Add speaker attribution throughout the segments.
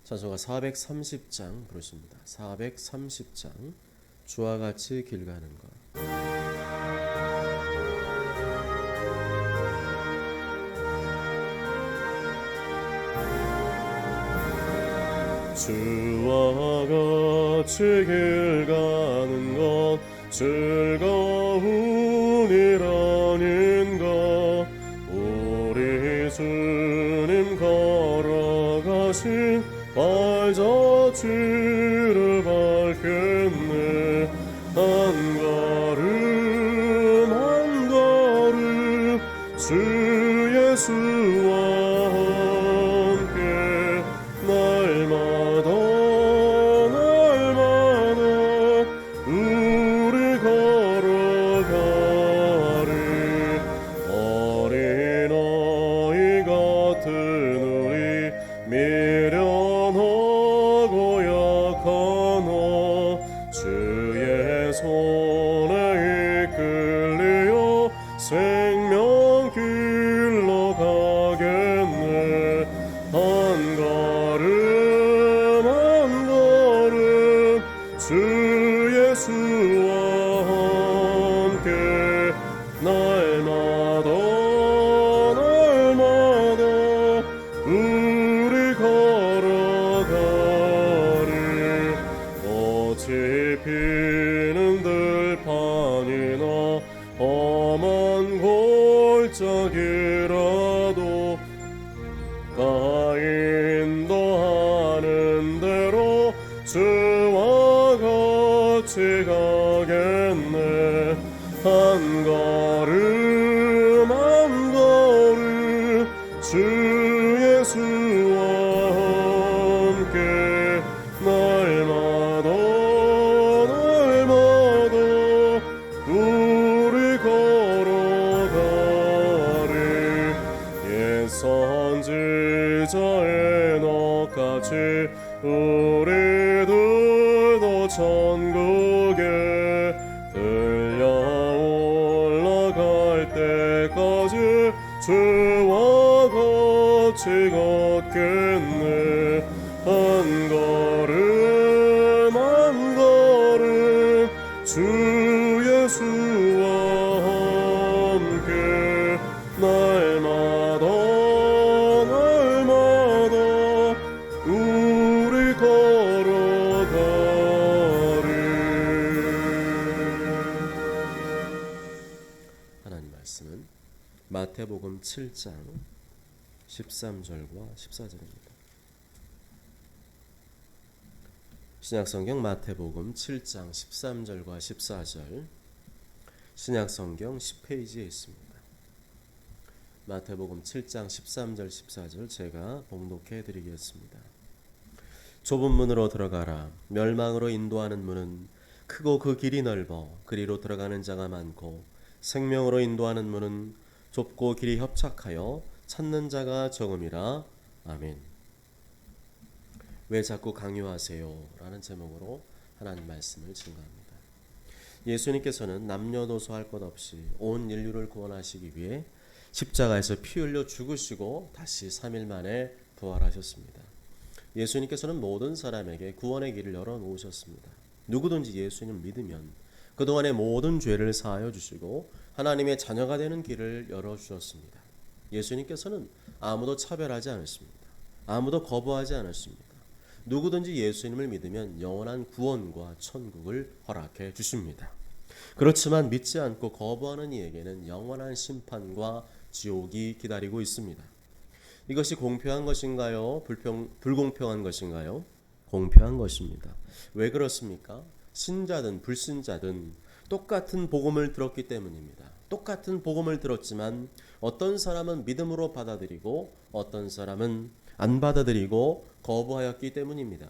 Speaker 1: 찬송가 430장 부르십니다. 430장 주와 같이 길 가는 것. 주와 같이 길 가는 것 즐거움이라는 것 우리 주님 걸어가신 발자취를 밟겠네. 한 걸음 한 걸음 주 예수와 함께 날마다 날마다 우리 걸어가리. 어린아이 같은 우리 미련하고 약하나 주의 손에 이끌려 생명길로 가겠네. 한 걸음 한 걸음 주 예수와 함께 날마다 날마다 우리 걸어가리. 꽃이 피는 들판이나 험한 골짜기라도 가 인도하는 대로 주와 같이 가겠네. 한 걸음 한 걸음 주 예수와 함께 날마다 날마다 우리 걸어가리. 옛 선지자 에녹같이 우리들도 천국에 들려 올라갈 때까지 주와 같이 걷겠네. 한 걸음 한 걸음 주 예수와 함께 날마다 날마다 우리 걸어가리. 하나님 말씀은 마태복음 7장 13절과 14절입니다. 신약성경 마태복음 7장 13절과 14절 신약성경 10페이지에 있습니다. 마태복음 7장 13절 14절 제가 봉독해 드리겠습니다. 좁은 문으로 들어가라. 멸망으로 인도하는 문은 크고 그 길이 넓어 그리로 들어가는 자가 많고 생명으로 인도하는 문은 좁고 길이 협착하여 찾는 자가 적음이라. 아멘. 왜 자꾸 강요하세요? 라는 제목으로 하나님 말씀을 증거합니다. 예수님께서는 남녀노소 할 것 없이 온 인류를 구원하시기 위해 십자가에서 피 흘려 죽으시고 다시 3일 만에 부활하셨습니다. 예수님께서는 모든 사람에게 구원의 길을 열어놓으셨습니다. 누구든지 예수님을 믿으면 그동안의 모든 죄를 사하여 주시고 하나님의 자녀가 되는 길을 열어주셨습니다. 예수님께서는 아무도 차별하지 않으십니다. 아무도 거부하지 않으십니다. 누구든지 예수님을 믿으면 영원한 구원과 천국을 허락해 주십니다. 그렇지만 믿지 않고 거부하는 이에게는 영원한 심판과 지옥이 기다리고 있습니다. 이것이 공평한 것인가요? 불공평한 것인가요? 공평한 것입니다. 왜 그렇습니까? 신자든 불신자든 똑같은 복음을 들었기 때문입니다. 똑같은 복음을 들었지만 어떤 사람은 믿음으로 받아들이고 어떤 사람은 안 받아들이고 거부하였기 때문입니다.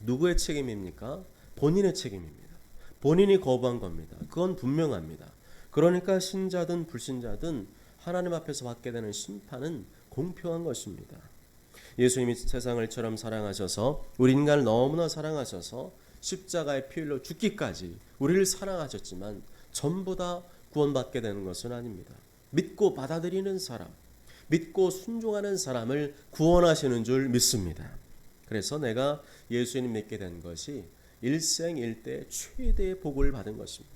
Speaker 1: 누구의 책임입니까? 본인의 책임입니다. 본인이 거부한 겁니다. 그건 분명합니다. 그러니까 신자든 불신자든 하나님 앞에서 받게 되는 심판은 공평한 것입니다. 예수님이 세상을 이처럼 사랑하셔서 우리 인간을 너무나 사랑하셔서 십자가에 피 흘려 죽기까지 우리를 사랑하셨지만 전부 다 구원받게 되는 것은 아닙니다. 믿고 받아들이는 사람, 믿고 순종하는 사람을 구원하시는 줄 믿습니다. 그래서 내가 예수님 믿게 된 것이 일생일대 최대의 복을 받은 것입니다.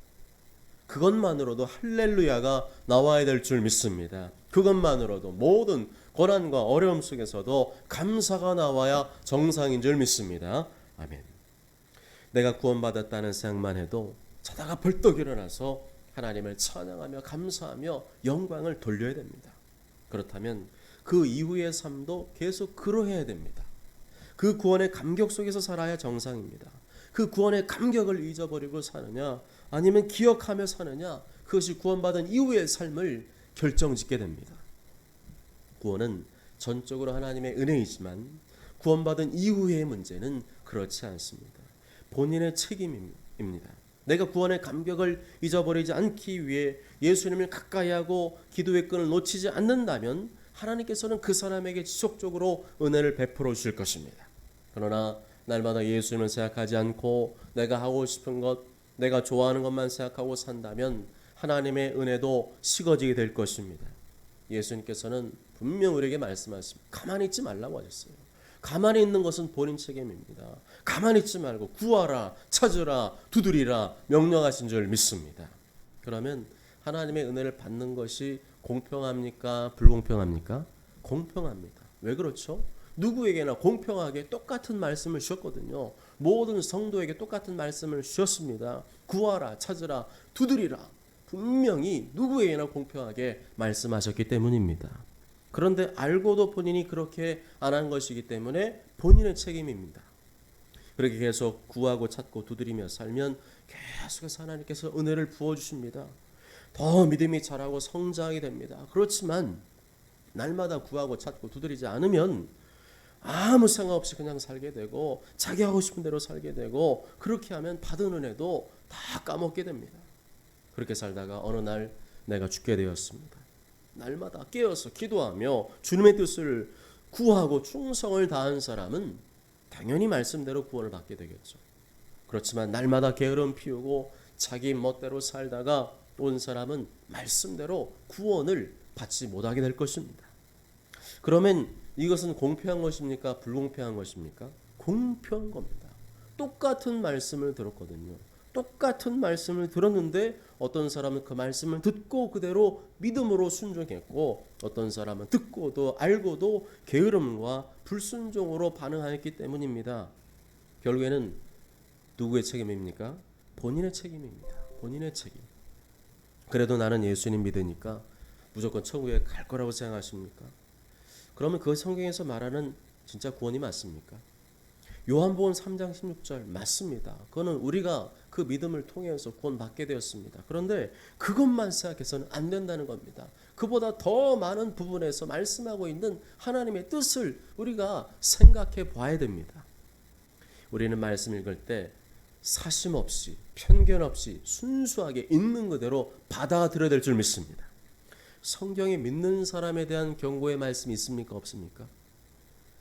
Speaker 1: 그것만으로도 할렐루야가 나와야 될 줄 믿습니다. 그것만으로도 모든 고난과 어려움 속에서도 감사가 나와야 정상인 줄 믿습니다. 아멘. 내가 구원받았다는 생각만 해도 자다가 벌떡 일어나서 하나님을 찬양하며 감사하며 영광을 돌려야 됩니다. 그렇다면 그 이후의 삶도 계속 그러해야 됩니다. 그 구원의 감격 속에서 살아야 정상입니다. 그 구원의 감격을 잊어버리고 사느냐 아니면 기억하며 사느냐, 그것이 구원받은 이후의 삶을 결정짓게 됩니다. 구원은 전적으로 하나님의 은혜이지만 구원받은 이후의 문제는 그렇지 않습니다. 본인의 책임입니다. 내가 구원의 감격을 잊어버리지 않기 위해 예수님을 가까이하고 기도의 끈을 놓치지 않는다면 하나님께서는 그 사람에게 지속적으로 은혜를 베풀어 주실 것입니다. 그러나 날마다 예수님을 생각하지 않고 내가 하고 싶은 것, 내가 좋아하는 것만 생각하고 산다면 하나님의 은혜도 식어지게 될 것입니다. 예수님께서는 분명 우리에게 말씀하십니다. 가만히 있지 말라고 하셨어요. 가만히 있는 것은 본인 책임입니다. 가만히 있지 말고 구하라, 찾으라, 두드리라 명령하신 줄 믿습니다. 그러면 하나님의 은혜를 받는 것이 공평합니까? 불공평합니까? 공평합니다. 왜 그렇죠? 누구에게나 공평하게 똑같은 말씀을 주셨거든요. 모든 성도에게 똑같은 말씀을 주셨습니다. 구하라, 찾으라, 두드리라. 분명히 누구에게나 공평하게 말씀하셨기 때문입니다. 그런데 알고도 본인이 그렇게 안 한 것이기 때문에 본인의 책임입니다. 그렇게 계속 구하고 찾고 두드리며 살면 계속해서 하나님께서 은혜를 부어주십니다. 더 믿음이 자라고 성장하게 됩니다. 그렇지만 날마다 구하고 찾고 두드리지 않으면 아무 생각 없이 그냥 살게 되고 자기 하고 싶은 대로 살게 되고, 그렇게 하면 받은 은혜도 다 까먹게 됩니다. 그렇게 살다가 어느 날 내가 죽게 되었습니다. 날마다 깨어서 기도하며 주님의 뜻을 구하고 충성을 다한 사람은 당연히 말씀대로 구원을 받게 되겠죠. 그렇지만 날마다 게으름 피우고 자기 멋대로 살다가 온 사람은 말씀대로 구원을 받지 못하게 될 것입니다. 그러면 이것은 공평한 것입니까? 불공평한 것입니까? 공평한 겁니다. 똑같은 말씀을 들었거든요. 똑같은 말씀을 들었는데 어떤 사람은 그 말씀을 듣고 그대로 믿음으로 순종했고, 어떤 사람은 듣고도 알고도 게으름과 불순종으로 반응하였기 때문입니다. 결국에는 누구의 책임입니까? 본인의 책임입니다. 본인의 책임. 그래도 나는 예수님 믿으니까 무조건 천국에 갈 거라고 생각하십니까? 그러면 그 성경에서 말하는 진짜 구원이 맞습니까? 요한복음 3장 16절 맞습니다. 그거는 우리가 그 믿음을 통해서 구원받게 되었습니다. 그런데 그것만 생각해서는 안 된다는 겁니다. 그보다 더 많은 부분에서 말씀하고 있는 하나님의 뜻을 우리가 생각해 봐야 됩니다. 우리는 말씀 읽을 때 사심 없이 편견 없이 순수하게 있는 그대로 받아들여야 될 줄 믿습니다. 성경에 믿는 사람에 대한 경고의 말씀이 있습니까? 없습니까?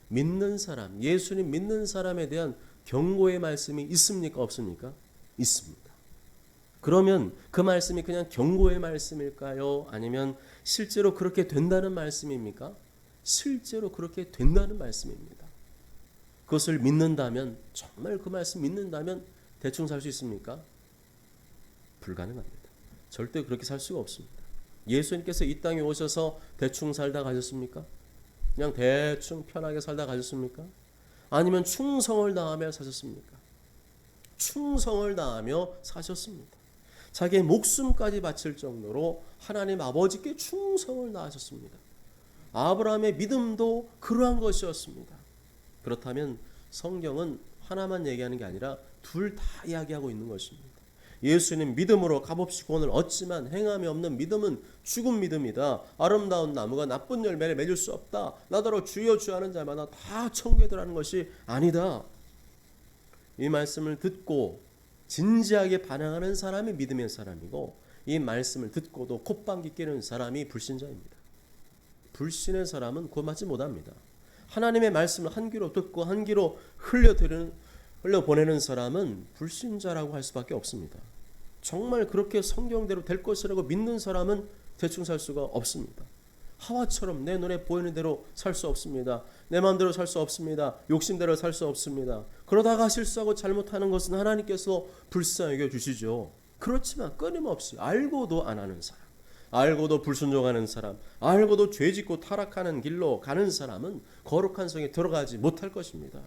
Speaker 1: 믿는 사람, 예수님 믿는 사람에 대한 경고의 말씀이 있습니까? 없습니까? 있습니다. 그러면 그 말씀이 그냥 경고의 말씀일까요? 아니면 실제로 그렇게 된다는 말씀입니까? 실제로 그렇게 된다는 말씀입니다. 그것을 믿는다면, 정말 그 말씀 믿는다면 대충 살 수 있습니까? 불가능합니다. 절대 그렇게 살 수가 없습니다. 예수님께서 이 땅에 오셔서 대충 살다 가셨습니까? 그냥 대충 편하게 살다 가셨습니까? 아니면 충성을 다하며 사셨습니까? 충성을 다하며 사셨습니다. 자기의 목숨까지 바칠 정도로 하나님 아버지께 충성을 다하셨습니다. 아브라함의 믿음도 그러한 것이었습니다. 그렇다면 성경은 하나만 얘기하는 게 아니라 둘 다 이야기하고 있는 것입니다. 예수님 믿음으로 값없이 구원을 얻지만 행함이 없는 믿음은 죽은 믿음이다. 아름다운 나무가 나쁜 열매를 맺을 수 없다. 나더러 주여 주여 하는 자마다 다 천국에 들어가는 것이 아니다. 이 말씀을 듣고 진지하게 반응하는 사람이 믿음의 사람이고, 이 말씀을 듣고도 콧방귀 뀌는 사람이 불신자입니다. 불신의 사람은 구원받지 못합니다. 하나님의 말씀을 한 귀로 듣고 한 귀로 흘려보내는 사람은 불신자라고 할 수밖에 없습니다. 정말 그렇게 성경대로 될 것이라고 믿는 사람은 대충 살 수가 없습니다. 하와처럼 내 눈에 보이는 대로 살 수 없습니다. 내 마음대로 살 수 없습니다. 욕심대로 살 수 없습니다. 그러다가 실수하고 잘못하는 것은 하나님께서 불쌍히 여겨주시죠. 그렇지만 끊임없이 알고도 안 하는 사람, 알고도 불순종하는 사람, 알고도 죄짓고 타락하는 길로 가는 사람은 거룩한 성에 들어가지 못할 것입니다.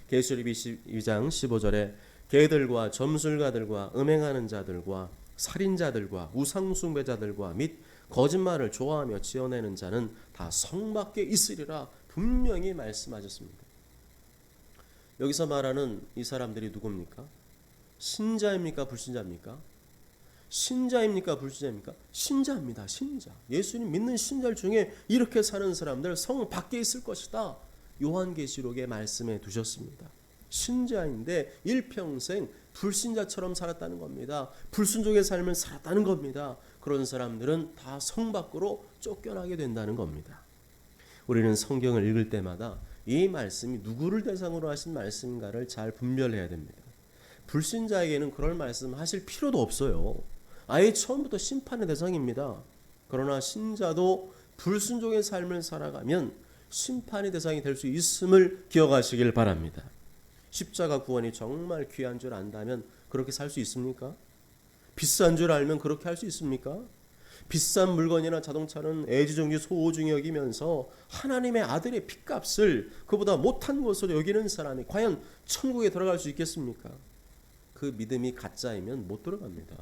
Speaker 1: 계시록 22장 15절에 개들과 점술가들과 음행하는 자들과 살인자들과 우상숭배자들과 및 거짓말을 좋아하며 지어내는 자는 다 성 밖에 있으리라 분명히 말씀하셨습니다. 여기서 말하는 이 사람들이 누굽니까? 신자입니까? 불신자입니까? 신자입니까? 불신자입니까? 신자입니다. 신자. 예수님 믿는 신자 중에 이렇게 사는 사람들 성 밖에 있을 것이다. 요한계시록에 말씀해 두셨습니다. 신자인데 일평생 불신자처럼 살았다는 겁니다. 불순종의 삶을 살았다는 겁니다. 그런 사람들은 다 성 밖으로 쫓겨나게 된다는 겁니다. 우리는 성경을 읽을 때마다 이 말씀이 누구를 대상으로 하신 말씀인가를 잘 분별해야 됩니다. 불신자에게는 그럴 말씀 하실 필요도 없어요. 아예 처음부터 심판의 대상입니다. 그러나 신자도 불순종의 삶을 살아가면 심판의 대상이 될 수 있음을 기억하시길 바랍니다. 십자가 구원이 정말 귀한 줄 안다면 그렇게 살 수 있습니까? 비싼 줄 알면 그렇게 할 수 있습니까? 비싼 물건이나 자동차는 애지중지 소중히 여기면서 하나님의 아들의 핏값을 그보다 못한 것으로 여기는 사람이 과연 천국에 들어갈 수 있겠습니까? 그 믿음이 가짜이면 못 들어갑니다.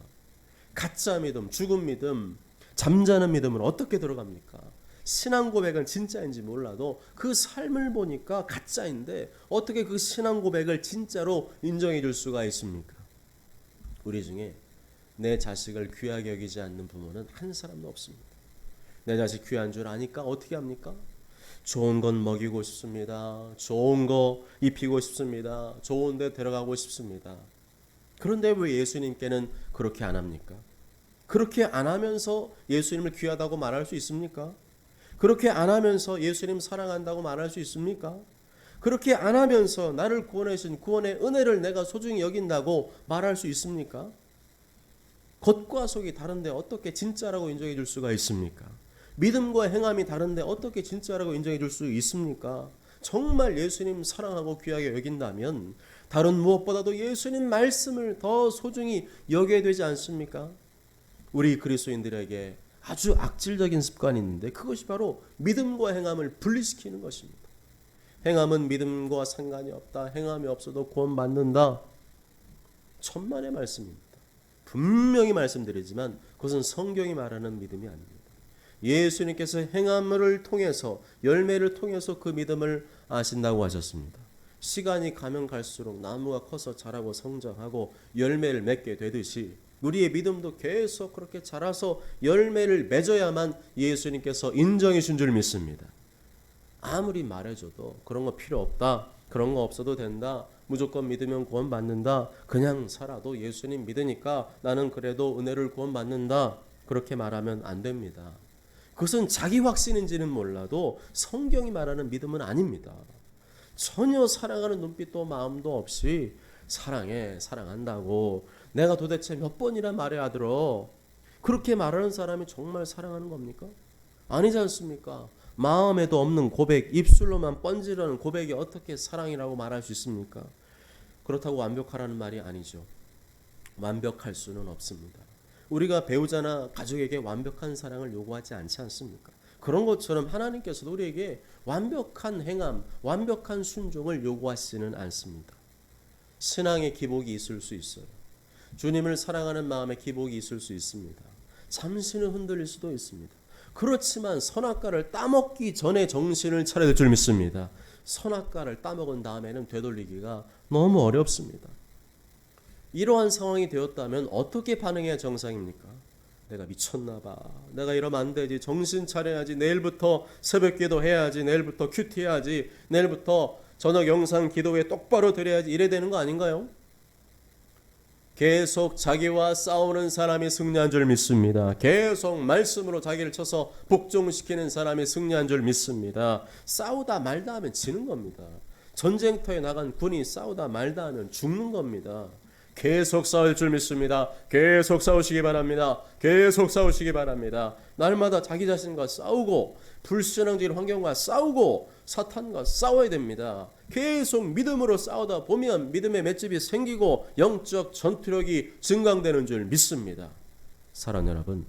Speaker 1: 가짜 믿음, 죽은 믿음, 잠자는 믿음은 어떻게 들어갑니까? 신앙 고백은 진짜인지 몰라도 그 삶을 보니까 가짜인데 어떻게 그 신앙 고백을 진짜로 인정해 줄 수가 있습니까? 우리 중에 내 자식을 귀하게 여기지 않는 부모는 한 사람도 없습니다. 내 자식 귀한 줄 아니까 어떻게 합니까? 좋은 건 먹이고 싶습니다. 좋은 거 입히고 싶습니다. 좋은 데 데려가고 싶습니다. 그런데 왜 예수님께는 그렇게 안 합니까? 그렇게 안 하면서 예수님을 귀하다고 말할 수 있습니까? 그렇게 안 하면서 예수님 사랑한다고 말할 수 있습니까? 그렇게 안 하면서 나를 구원해 주신 구원의 은혜를 내가 소중히 여긴다고 말할 수 있습니까? 겉과 속이 다른데 어떻게 진짜라고 인정해 줄 수가 있습니까? 믿음과 행함이 다른데 어떻게 진짜라고 인정해 줄 수 있습니까? 정말 예수님 사랑하고 귀하게 여긴다면 다른 무엇보다도 예수님 말씀을 더 소중히 여겨야 되지 않습니까? 우리 그리스도인들에게 아주 악질적인 습관이 있는데 그것이 바로 믿음과 행함을 분리시키는 것입니다. 행함은 믿음과 상관이 없다. 행함이 없어도 구원받는다. 천만의 말씀입니다. 분명히 말씀드리지만 그것은 성경이 말하는 믿음이 아닙니다. 예수님께서 행함을 통해서 열매를 통해서 그 믿음을 아신다고 하셨습니다. 시간이 가면 갈수록 나무가 커서 자라고 성장하고 열매를 맺게 되듯이 우리의 믿음도 계속 그렇게 자라서 열매를 맺어야만 예수님께서 인정해 준 줄 믿습니다. 아무리 말해줘도 그런 거 필요 없다. 그런 거 없어도 된다. 무조건 믿으면 구원받는다. 그냥 살아도 예수님 믿으니까 나는 그래도 은혜를 구원받는다. 그렇게 말하면 안 됩니다. 그것은 자기 확신인지는 몰라도 성경이 말하는 믿음은 아닙니다. 전혀 사랑하는 눈빛도 마음도 없이 사랑해, 사랑한다고 내가 도대체 몇 번이나 말해야 들어. 그렇게 말하는 사람이 정말 사랑하는 겁니까? 아니지 않습니까? 마음에도 없는 고백, 입술로만 뻔지르는 고백이 어떻게 사랑이라고 말할 수 있습니까? 그렇다고 완벽하라는 말이 아니죠. 완벽할 수는 없습니다. 우리가 배우자나 가족에게 완벽한 사랑을 요구하지 않지 않습니까? 그런 것처럼 하나님께서도 우리에게 완벽한 행함, 완벽한 순종을 요구하시지는 않습니다. 신앙의 기복이 있을 수 있어요. 주님을 사랑하는 마음에 기복이 있을 수 있습니다. 잠시는 흔들릴 수도 있습니다. 그렇지만 선악과를 따먹기 전에 정신을 차려야 될 줄 믿습니다. 선악과를 따먹은 다음에는 되돌리기가 너무 어렵습니다. 이러한 상황이 되었다면 어떻게 반응해야 정상입니까? 내가 미쳤나 봐. 내가 이러면 안 되지. 정신 차려야지. 내일부터 새벽 기도 해야지. 내일부터 큐티 해야지. 내일부터 저녁 영상 기도회 똑바로 드려야지. 이래야 되는 거 아닌가요? 계속 자기와 싸우는 사람이 승리한 줄 믿습니다. 계속 말씀으로 자기를 쳐서 복종시키는 사람이 승리한 줄 믿습니다. 싸우다 말다 하면 지는 겁니다. 전쟁터에 나간 군이 싸우다 말다 하면 죽는 겁니다. 계속 싸울 줄 믿습니다. 계속 싸우시기 바랍니다. 계속 싸우시기 바랍니다. 날마다 자기 자신과 싸우고 불신앙적인 환경과 싸우고 사탄과 싸워야 됩니다. 계속 믿음으로 싸우다 보면 믿음의 맷집이 생기고 영적 전투력이 증강되는 줄 믿습니다. 사랑하는 여러분,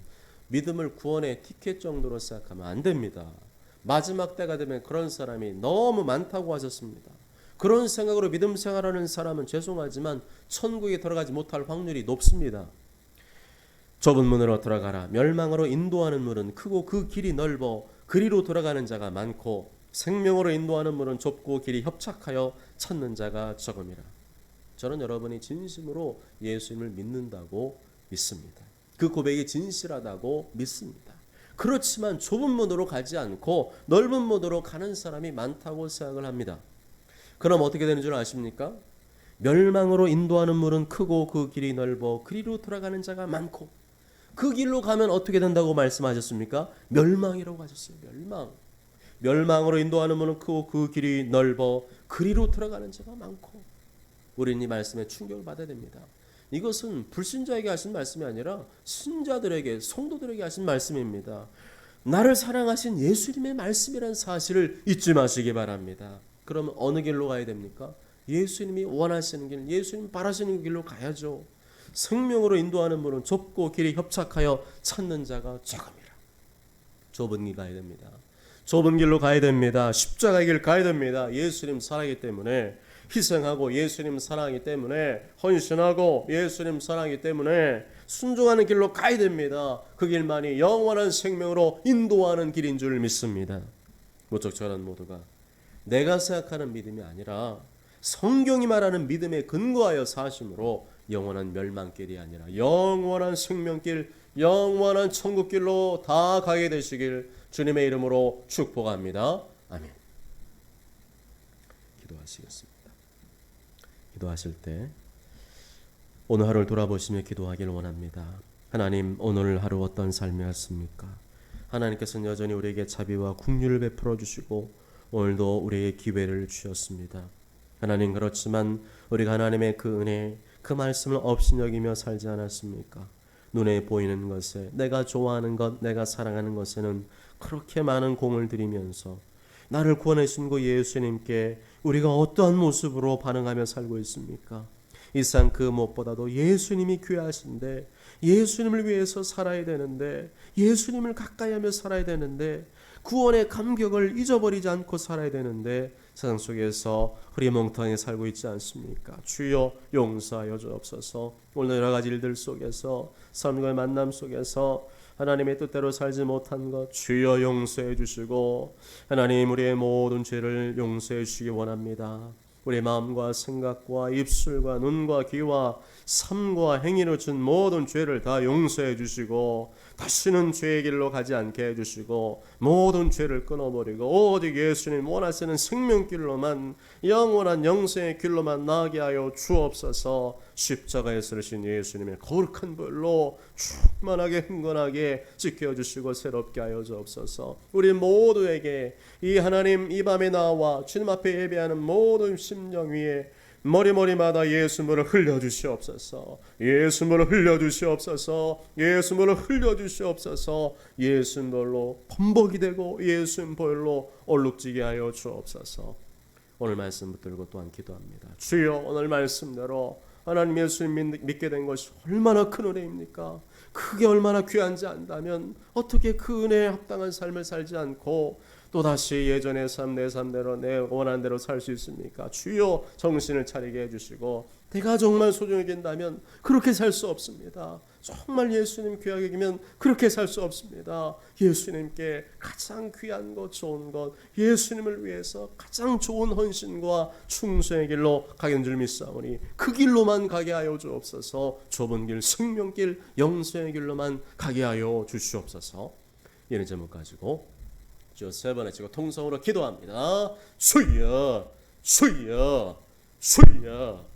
Speaker 1: 믿음을 구원의 티켓 정도로 생각하면 안 됩니다. 마지막 때가 되면 그런 사람이 너무 많다고 하셨습니다. 그런 생각으로 믿음 생활하는 사람은 죄송하지만 천국에 들어가지 못할 확률이 높습니다. 좁은 문으로 들어가라. 멸망으로 인도하는 문은 크고 그 길이 넓어 그리로 돌아가는 자가 많고 생명으로 인도하는 문은 좁고 길이 협착하여 찾는 자가 적음이라. 저는 여러분이 진심으로 예수님을 믿는다고 믿습니다. 그 고백이 진실하다고 믿습니다. 그렇지만 좁은 문으로 가지 않고 넓은 문으로 가는 사람이 많다고 생각을 합니다. 그럼 어떻게 되는 줄 아십니까? 멸망으로 인도하는 문은 크고 그 길이 넓어 그리로 돌아가는 자가 많고, 그 길로 가면 어떻게 된다고 말씀하셨습니까? 멸망이라고 하셨어요. 멸망으로 인도하는 문은 크고 그 길이 넓어 그리로 들어가는 자가 많고. 우리는 이 말씀에 충격을 받아야 됩니다. 이것은 불신자에게 하신 말씀이 아니라 신자들에게, 성도들에게 하신 말씀입니다. 나를 사랑하신 예수님의 말씀이라는 사실을 잊지 마시기 바랍니다. 그러면 어느 길로 가야 됩니까? 예수님이 원하시는 길, 예수님 바라시는 길로 가야죠. 생명으로 인도하는 문은 좁고 길이 협착하여 찾는 자가 적음이라. 좁은 길 가야 됩니다. 좁은 길로 가야 됩니다. 십자가의 길 가야 됩니다. 예수님 사랑하기 때문에 희생하고, 예수님 사랑하기 때문에 헌신하고, 예수님 사랑하기 때문에 순종하는 길로 가야 됩니다. 그 길만이 영원한 생명으로 인도하는 길인 줄 믿습니다. 모쪼록 저는 모두가 내가 생각하는 믿음이 아니라 성경이 말하는 믿음에 근거하여 사심으로 영원한 멸망길이 아니라 영원한 생명길, 영원한 천국길로 다 가게 되시길 주님의 이름으로 축복합니다. 아멘. 기도하시겠습니다. 기도하실 때 오늘 하루를 돌아보시며 기도하기를 원합니다. 하나님, 오늘 하루 어떤 삶이었습니까? 하나님께서는 여전히 우리에게 자비와 긍휼을 베풀어 주시고 오늘도 우리에게 기회를 주셨습니다. 하나님, 그렇지만 우리가 하나님의 그 은혜, 그 말씀을 업신여기며 살지 않았습니까? 눈에 보이는 것에, 내가 좋아하는 것, 내가 사랑하는 것에는 그렇게 많은 공을 들이면서 나를 구원해 주신 그 예수님께 우리가 어떠한 모습으로 반응하며 살고 있습니까? 이 세상 그 무엇보다도 예수님이 귀하신데, 예수님을 위해서 살아야 되는데, 예수님을 가까이 하며 살아야 되는데, 구원의 감격을 잊어버리지 않고 살아야 되는데 세상 속에서 흐리멍텅하게 살고 있지 않습니까? 주여 용서하여 주옵소서. 오늘 여러 가지 일들 속에서, 삶과의 만남 속에서 하나님의 뜻대로 살지 못한 것 주여 용서해 주시고, 하나님 우리의 모든 죄를 용서해 주시기 원합니다. 우리의 마음과 생각과 입술과 눈과 귀와 삶과 행위로 준 모든 죄를 다 용서해 주시고, 다시는 죄의 길로 가지 않게 해주시고, 모든 죄를 끊어버리고 오직 예수님 원하시는 생명길로만, 영원한 영생의 길로만 나아가게 하여 주옵소서. 십자가에 쓰신 예수님의 거룩한 벌로 충만하게 흥건하게 지켜주시고 새롭게 하여 주옵소서. 우리 모두에게 이 하나님, 이 밤에 나와 주님 앞에 예배하는 모든 심령 위에 머리마다 예수물을 흘려주시옵소서. 예수물을 흘려주시옵소서. 예수물을 흘려주시옵소서. 예수물로 범벅이 되고 예수물로 얼룩지게 하여 주옵소서. 오늘 말씀 붙들고 또한 기도합니다. 주여, 오늘 말씀대로 하나님 예수님 믿게 된 것이 얼마나 큰 은혜입니까? 그게 얼마나 귀한지 안다면 어떻게 그 은혜에 합당한 삶을 살지 않고 또다시 예전의 삶, 내 삶대로, 내 원하는 대로 살 수 있습니까? 주여, 정신을 차리게 해주시고, 내가 정말 소중히 여긴다면 그렇게 살 수 없습니다. 정말 예수님 귀하게 여기면 그렇게 살 수 없습니다. 예수님께 가장 귀한 것, 좋은 것, 예수님을 위해서 가장 좋은 헌신과 충성의 길로 가는 줄 믿사오니 그 길로만 가게 하여 주옵소서. 좁은 길, 생명길, 영생의 길로만 가게 하여 주시옵소서. 이런 제목 가지고 저 세 번에 치고 통성으로 기도합니다. 주여, 주여, 주여.